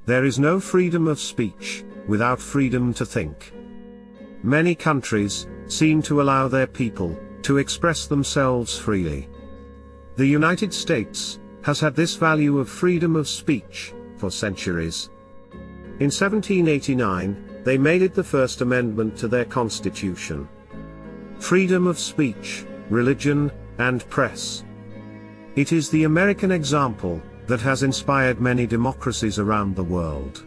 There is no freedom of speech without freedom to think. Many countries seem to allow their people to express themselves freely. The United States has had this value of freedom of speech for centuries. In 1789, they made it the First Amendment to their Constitution. Freedom of speech, religion, and press. It is the American example that has inspired many democracies around the world.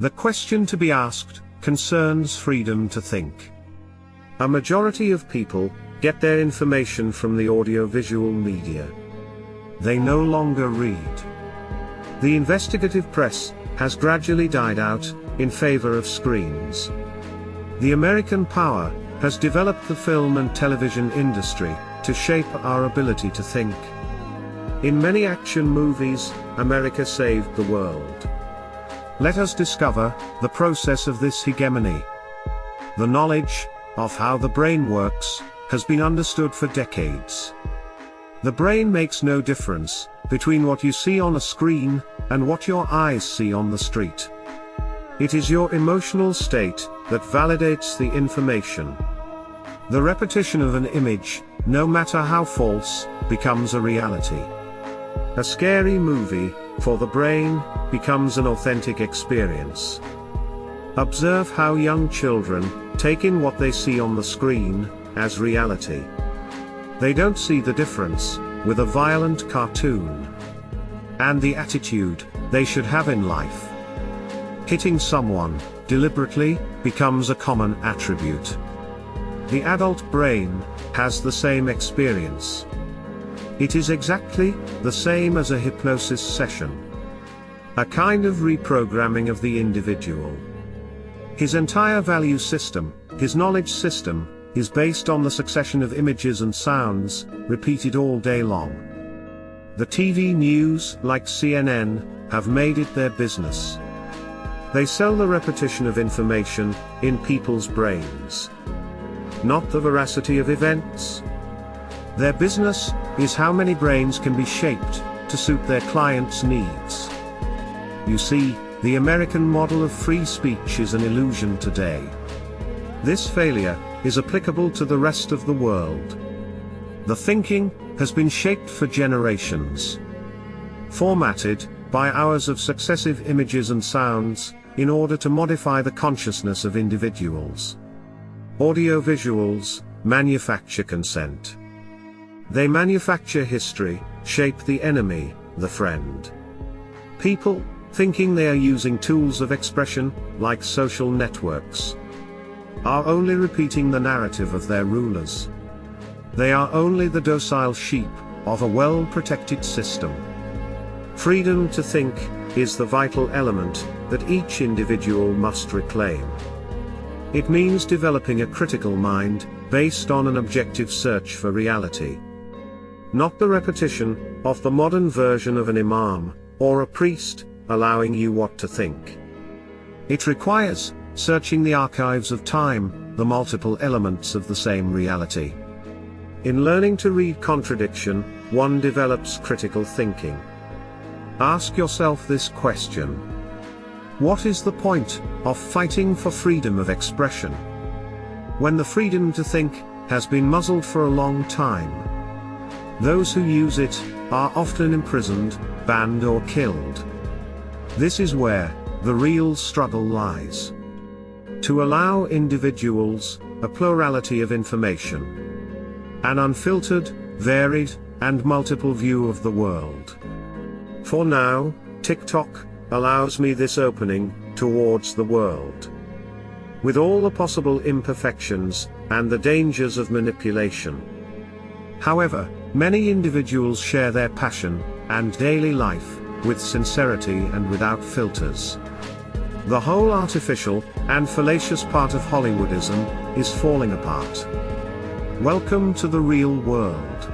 The question to be asked concerns freedom to think. A majority of people get their information from the audiovisual media. They no longer read. The investigative press has gradually died out in favor of screens. The American power has developed the film and television industry to shape our ability to think. In many action movies, America saved the world. Let us discover the process of this hegemony. The knowledge of how the brain works has been understood for decades. The brain makes no difference between what you see on a screen and what your eyes see on the street. It is your emotional state that validates the information. The repetition of an image, no matter how false, becomes a reality. A scary movie, for the brain, becomes an authentic experience. Observe how young children take in what they see on the screen as reality. They don't see the difference with a violent cartoon and the attitude they should have in life. Hitting someone deliberately becomes a common attribute. The adult brain has the same experience. It is exactly the same as a hypnosis session. A kind of reprogramming of the individual. His entire value system, his knowledge system, is based on the succession of images and sounds, repeated all day long. The TV news, like CNN, have made it their business. They sell the repetition of information in people's brains, not the veracity of events. Their business is how many brains can be shaped to suit their clients' needs. You see, the American model of free speech is an illusion today. This failure is applicable to the rest of the world. The thinking has been shaped for generations, formatted by hours of successive images and sounds, in order to modify the consciousness of individuals. Audiovisuals manufacture consent. They manufacture history, shape the enemy, the friend. People, thinking they are using tools of expression, like social networks, are only repeating the narrative of their rulers. They are only the docile sheep of a well-protected system. Freedom to think is the vital element that each individual must reclaim. It means developing a critical mind, based on an objective search for reality. Not the repetition of the modern version of an imam, or a priest, allowing you what to think. It requires searching the archives of time, the multiple elements of the same reality. In learning to read contradiction, one develops critical thinking. Ask yourself this question. What is the point of fighting for freedom of expression, when the freedom to think has been muzzled for a long time? Those who use it are often imprisoned, banned, or killed. This is where the real struggle lies. To allow individuals a plurality of information, an unfiltered, varied, and multiple view of the world. For now, TikTok allows me this opening towards the world, with all the possible imperfections and the dangers of manipulation. However, many individuals share their passion and daily life with sincerity and without filters. The whole artificial and fallacious part of Hollywoodism is falling apart. Welcome to the real world.